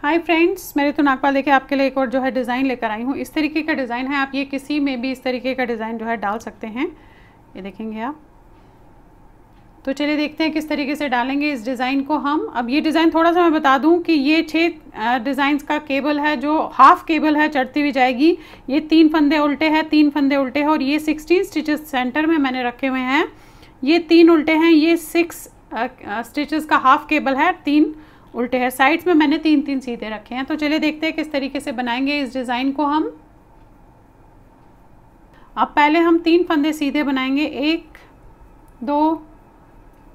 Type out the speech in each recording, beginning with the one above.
Hi friends, मेरे तो नागपाल देखिए आपके लिए एक और जो है डिज़ाइन लेकर आई हूँ। इस तरीके का डिज़ाइन है, आप ये किसी में भी इस तरीके का डिज़ाइन जो है डाल सकते हैं। ये देखेंगे आप। तो चलिए देखते हैं किस तरीके से डालेंगे इस डिज़ाइन को हम। अब ये डिज़ाइन थोड़ा सा मैं बता दूं कि ये 6 डिज़ाइंस का केबल है, जो हाफ केबल है चढ़ती हुई जाएगी। ये 3 फंदे उल्टे हैं, 3 फंदे उल्टे हैं और ये 16 स्टिचेस सेंटर में मैंने रखे हुए हैं। ये 3 उल्टे हैं, ये 6 स्टिचेस का हाफ केबल है, 3 उल्टे हैं। साइड्स में मैंने 3-3 सीधे रखे हैं। तो चलिए देखते हैं किस तरीके से बनाएंगे इस डिज़ाइन को हम। अब पहले हम 3 फंदे सीधे बनाएंगे, 1 2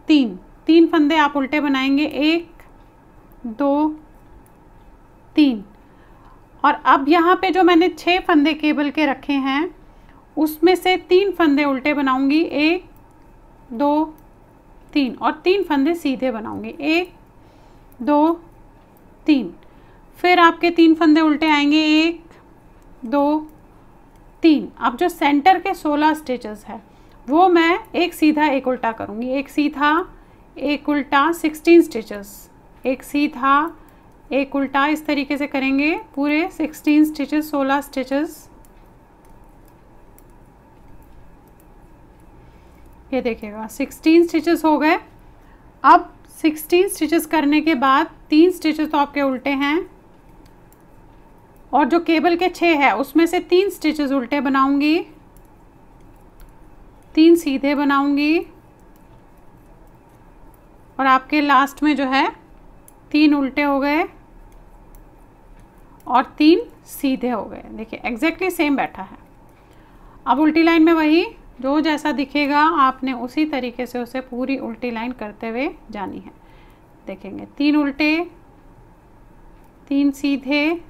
3 फंदे आप उल्टे बनाएंगे, 1 2 3। और अब यहाँ पे जो मैंने 6 फंदे केबल के रखे हैं उसमें से 3 फंदे उल्टे बनाऊंगी, 1 2 3 और 3 फंदे सीधे बनाऊंगी, 1 2 3। फिर आपके 3 फंदे उल्टे आएंगे, 1 2 3। अब जो सेंटर के 16 स्टिचेस है वो मैं एक सीधा एक उल्टा करूँगी, एक सीधा एक उल्टा 16 स्टिचेस, एक सीधा एक उल्टा, इस तरीके से करेंगे पूरे 16 स्टिचेस, 16 स्टिचेस। ये देखिएगा 16 स्टिचेस हो गए। अब 16 स्टिचेस करने के बाद 3 स्टिचेस तो आपके उल्टे हैं और जो केबल के 6 है उसमें से 3 स्टिचेस उल्टे बनाऊंगी, 3 सीधे बनाऊंगी और आपके लास्ट में जो है 3 उल्टे हो गए और 3 सीधे हो गए। देखिए एग्जैक्टली सेम बैठा है। अब उल्टी लाइन में वही जो जैसा दिखेगा आपने उसी तरीके से उसे पूरी उल्टी लाइन करते हुए जानी है। देखेंगे 3 उल्टे, 3 सीधे,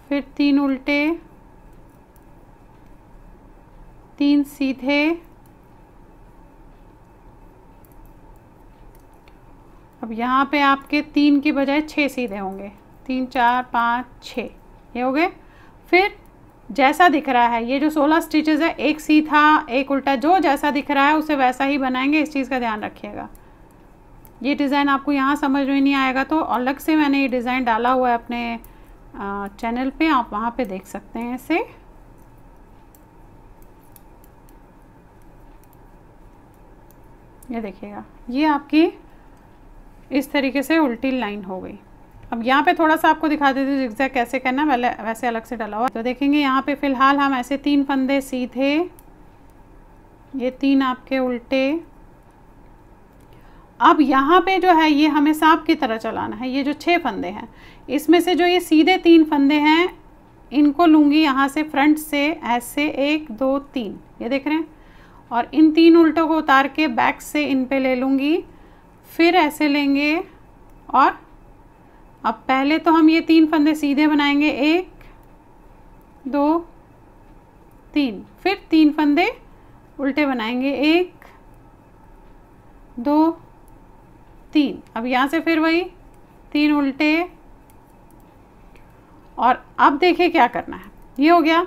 फिर 3 उल्टे, 3 सीधे। अब यहाँ पे आपके 3 की बजाय 6 सीधे होंगे, 3 4 5 6 ये हो गए। फिर जैसा दिख रहा है ये जो 16 स्टिचेस है, एक सीधा एक उल्टा, जो जैसा दिख रहा है उसे वैसा ही बनाएंगे। इस चीज़ का ध्यान रखिएगा। ये डिज़ाइन आपको यहाँ समझ में नहीं आएगा तो अलग से मैंने ये डिज़ाइन डाला हुआ है अपने चैनल पे, आप वहाँ पे देख सकते हैं इसे। ये देखिएगा, ये आपकी इस तरीके से उल्टी लाइन हो गई। अब यहाँ पे थोड़ा सा आपको दिखा देती हूँ जिगजैग कैसे करना, वैसे अलग से डाला हुआ। तो देखेंगे यहाँ पे फ़िलहाल हम ऐसे 3 फंदे सीधे, ये 3 आपके उल्टे। अब यहाँ पे जो है ये हमें सांप की तरह चलाना है। ये जो 6 फंदे हैं इसमें से जो ये सीधे 3 फंदे हैं इनको लूँगी यहाँ से फ्रंट से ऐसे 1 2 3, ये देख रहे हैं, और इन 3 उल्टों को उतार के बैक से इन पे ले लूँगी, फिर ऐसे लेंगे। और अब पहले तो हम ये 3 फंदे सीधे बनाएंगे, 1 2 3, फिर 3 फंदे उल्टे बनाएंगे, 1 2 3। अब यहाँ से फिर वही 3 उल्टे और अब देखिए क्या करना है। ये हो गया।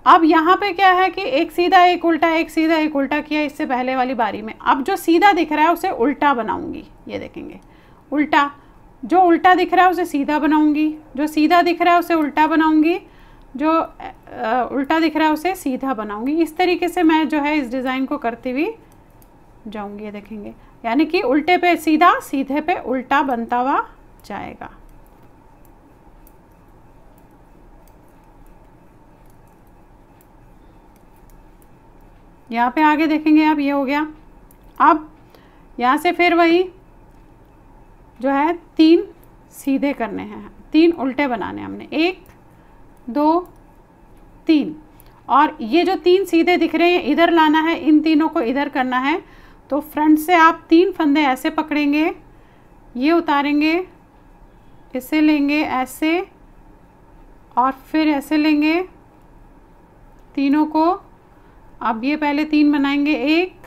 अब यहाँ पे क्या है कि एक सीधा एक उल्टा, एक सीधा एक उल्टा किया इससे पहले वाली बारी में। अब जो सीधा दिख रहा है उसे उल्टा बनाऊंगी, ये देखेंगे उल्टा। जो उल्टा दिख रहा है उसे सीधा बनाऊंगी, जो सीधा दिख रहा है उसे उल्टा बनाऊंगी, जो उल्टा दिख रहा है उसे सीधा बनाऊंगी। इस तरीके से मैं जो है इस डिज़ाइन को करती हुई जाऊंगी। ये देखेंगे, यानी कि उल्टे पे सीधा, सीधे पे उल्टा बनता हुआ जाएगा। यहाँ पे आगे देखेंगे आप, ये हो गया। अब यहाँ से फिर वही जो है 3 सीधे करने हैं, 3 उल्टे बनाने हमने, 1 2 3। और ये जो 3 सीधे दिख रहे हैं इधर लाना है, इन तीनों को इधर करना है। तो फ्रंट से आप 3 फंदे ऐसे पकड़ेंगे, ये उतारेंगे, इसे लेंगे ऐसे और फिर ऐसे लेंगे तीनों को। अब ये पहले 3 बनाएंगे, 1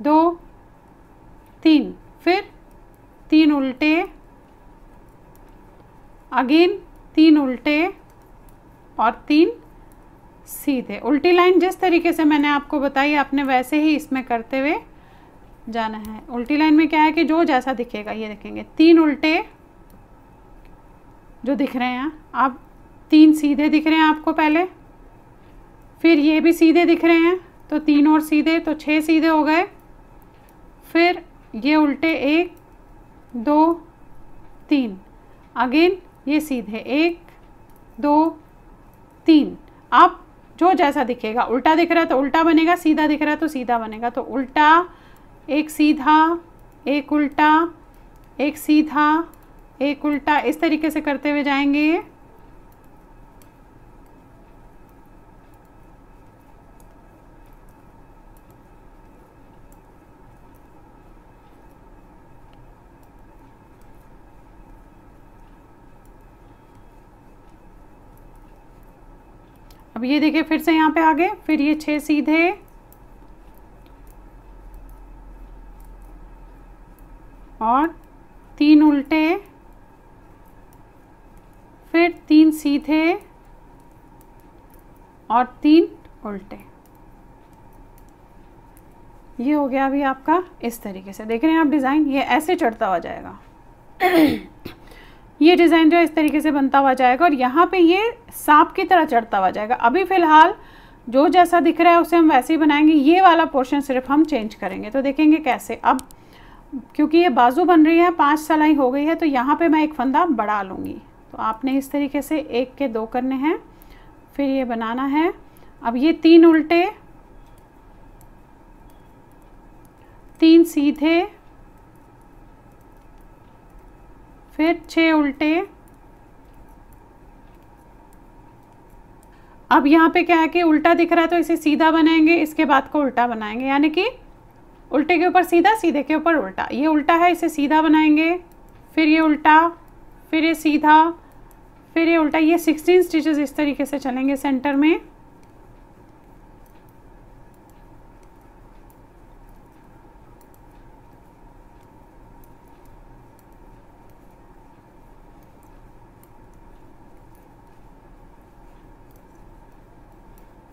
2 3, फिर 3 उल्टे, अगेन 3 उल्टे और 3 सीधे। उल्टी लाइन जिस तरीके से मैंने आपको बताई आपने वैसे ही इसमें करते हुए जाना है। उल्टी लाइन में क्या है कि जो जैसा दिखेगा, ये देखेंगे 3 उल्टे जो दिख रहे हैं, अब 3 सीधे दिख रहे हैं आपको पहले, फिर ये भी सीधे दिख रहे हैं तो 3 और सीधे, तो 6 सीधे हो गए। फिर ये उल्टे 1 2 3, अगेन ये सीधे 1 2 3। अब जो जैसा दिखेगा, उल्टा दिख रहा है तो उल्टा बनेगा, सीधा दिख रहा है तो सीधा बनेगा। तो उल्टा, एक सीधा, एक उल्टा, एक सीधा, एक उल्टा, इस तरीके से करते हुए जाएंगे। अब ये देखिए फिर से यहाँ पे आ गए, फिर ये 6 सीधे और 3 उल्टे, फिर 3 सीधे और 3 उल्टे। ये हो गया अभी आपका इस तरीके से, देख रहे हैं आप डिज़ाइन, ये ऐसे चढ़ता हुआ जाएगा। ये डिज़ाइन जो है इस तरीके से बनता हुआ जाएगा और यहाँ पे ये सांप की तरह चढ़ता हुआ जाएगा। अभी फ़िलहाल जो जैसा दिख रहा है उसे हम वैसे ही बनाएंगे, ये वाला पोर्शन सिर्फ हम चेंज करेंगे। तो देखेंगे कैसे। अब क्योंकि ये बाजू बन रही है, 5 सिलाई हो गई है, तो यहाँ पे मैं एक फंदा बढ़ा लूँगी। तो आपने इस तरीके से 1 के 2 करने हैं, फिर ये बनाना है। अब ये 3 उल्टे, 3 सीधे, फिर 6 उल्टे। अब यहाँ पे क्या है कि उल्टा दिख रहा है तो इसे सीधा बनाएंगे, इसके बाद को उल्टा बनाएंगे, यानी कि उल्टे के ऊपर सीधा, सीधे के ऊपर उल्टा। ये उल्टा है, इसे सीधा बनाएंगे, फिर ये उल्टा, फिर ये सीधा, फिर ये उल्टा। ये 16 स्टिचेस इस तरीके से चलेंगे सेंटर में।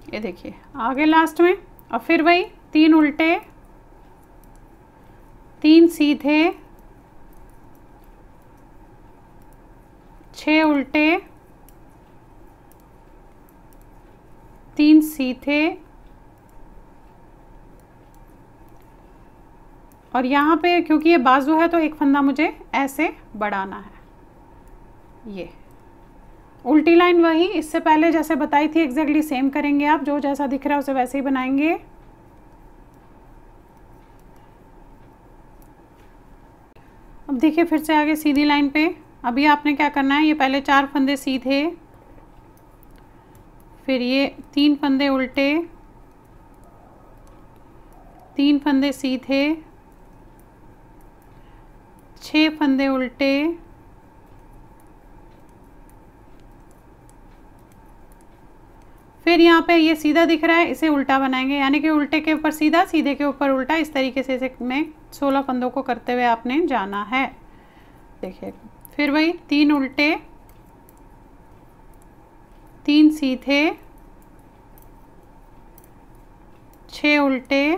ये देखिए आगे लास्ट में। और फिर वही 3 उल्टे, 3 सीधे, 6 उल्टे, 3 सीधे और यहाँ पे क्योंकि ये बाजू है तो एक फंदा मुझे ऐसे बढ़ाना है। ये उल्टी लाइन वही इससे पहले जैसे बताई थी एग्जैक्टली सेम करेंगे आप, जो जैसा दिख रहा है उसे वैसे ही बनाएंगे। अब देखिए फिर से आगे सीधी लाइन पे। अभी आपने क्या करना है, ये पहले 4 फंदे सीधे, फिर ये 3 फंदे उल्टे, 3 फंदे सीधे, 6 फंदे उल्टे, फिर यहाँ पे ये सीधा दिख रहा है, इसे उल्टा बनाएंगे, यानी कि उल्टे के ऊपर सीधा, सीधे के ऊपर उल्टा। इस तरीके से इसे में 16 फंदों को करते हुए आपने जाना है। देखिए फिर वही 3 उल्टे, 3 सीधे, 6 उल्टे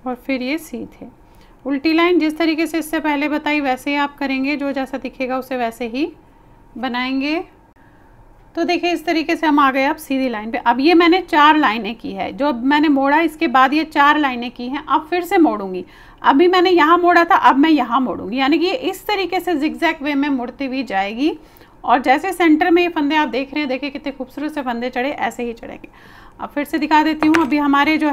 और फिर ये सीधे। उल्टी लाइन जिस तरीके से इससे पहले बताई वैसे ही आप करेंगे, जो जैसा दिखेगा उसे वैसे ही बनाएंगे। तो देखिए इस तरीके से हम आ गए अब सीधी लाइन पे। अब ये मैंने 4 लाइनें की है, जो मैंने मोड़ा इसके बाद ये 4 लाइनें की हैं। अब फिर से मोड़ूंगी, अभी मैंने यहाँ मोड़ा था, अब मैं यहाँ मोड़ूंगी, यानी कि ये इस तरीके से जिगजैग वे में मुड़ती हुई जाएगी। और जैसे सेंटर में ये फंदे आप देख रहे हैं, देखिए कितने खूबसूरत से फंदे चढ़े, ऐसे ही चढ़ेंगे। अब फिर से दिखा देती हूँ। अभी हमारे जो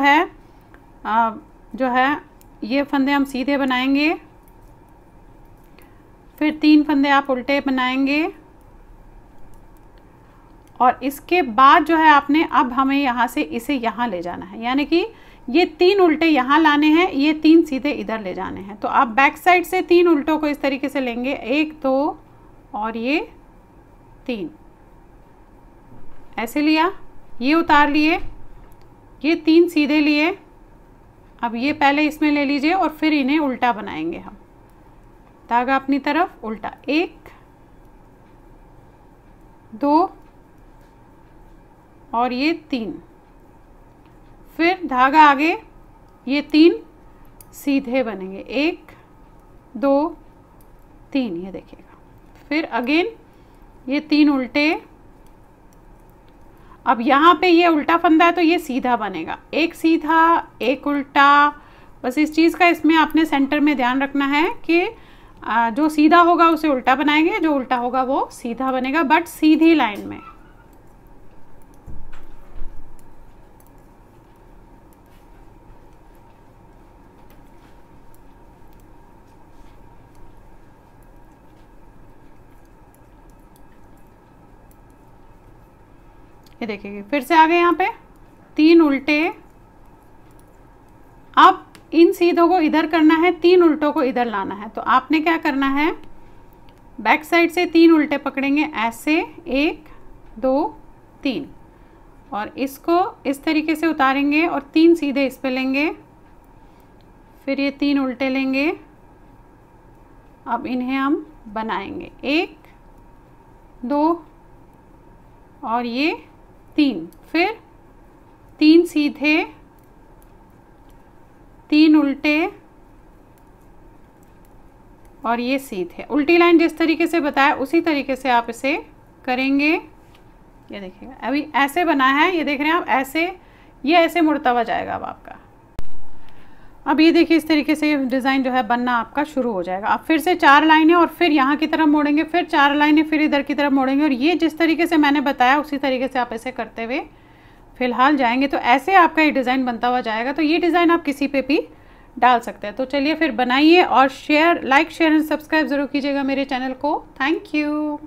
है ये फंदे हम सीधे बनाएंगे, फिर 3 फंदे आप उल्टे बनाएंगे और इसके बाद जो है आपने अब हमें यहाँ से इसे यहाँ ले जाना है, यानी कि ये 3 उल्टे यहाँ लाने हैं, ये 3 सीधे इधर ले जाने हैं। तो आप बैक साइड से 3 उल्टों को इस तरीके से लेंगे, 1 2 और ये 3 ऐसे लिया, ये उतार लिए, ये 3 सीधे लिए। अब ये पहले इसमें ले लीजिए और फिर इन्हें उल्टा बनाएंगे हम, धागा अपनी तरफ उल्टा, 1 2 और ये 3, फिर धागा आगे, ये 3 सीधे बनेंगे, 1 2 3, ये देखिएगा। फिर अगेन ये 3 उल्टे। अब यहाँ पे ये उल्टा फंदा है तो ये सीधा बनेगा, एक सीधा एक उल्टा। बस इस चीज़ का इसमें आपने सेंटर में ध्यान रखना है कि जो सीधा होगा उसे उल्टा बनाएंगे, जो उल्टा होगा वो सीधा बनेगा, बट सीधी लाइन में। ये देखिए फिर से आ गए यहाँ पे 3 उल्टे। अब इन सीधों को इधर करना है, 3 उल्टों को इधर लाना है। तो आपने क्या करना है, बैक साइड से 3 उल्टे पकड़ेंगे ऐसे, 1 2 3, और इसको इस तरीके से उतारेंगे और 3 सीधे इस पे लेंगे। फिर ये 3 उल्टे लेंगे। अब इन्हें हम बनाएंगे 1 2 और ये 3, फिर 3 सीधे 3 उल्टे और ये सीधे। उल्टी लाइन जिस तरीके से बताया उसी तरीके से आप इसे करेंगे। ये देखिएगा अभी ऐसे बना है, ये देख रहे हैं आप, ऐसे ये ऐसे मुड़ता हुआ जाएगा अब आपका। अब ये देखिए इस तरीके से डिज़ाइन जो है बनना आपका शुरू हो जाएगा। आप फिर से 4 लाइनें और फिर यहाँ की तरफ मोड़ेंगे, फिर 4 लाइनें, फिर इधर की तरफ मोड़ेंगे, और ये जिस तरीके से मैंने बताया उसी तरीके से आप ऐसे करते हुए फिलहाल जाएंगे। तो ऐसे आपका ये डिज़ाइन बनता हुआ जाएगा। तो ये डिज़ाइन आप किसी पे भी डाल सकते हैं। तो चलिए फिर बनाइए और लाइक शेयर एंड सब्सक्राइब ज़रूर कीजिएगा मेरे चैनल को। Thank you.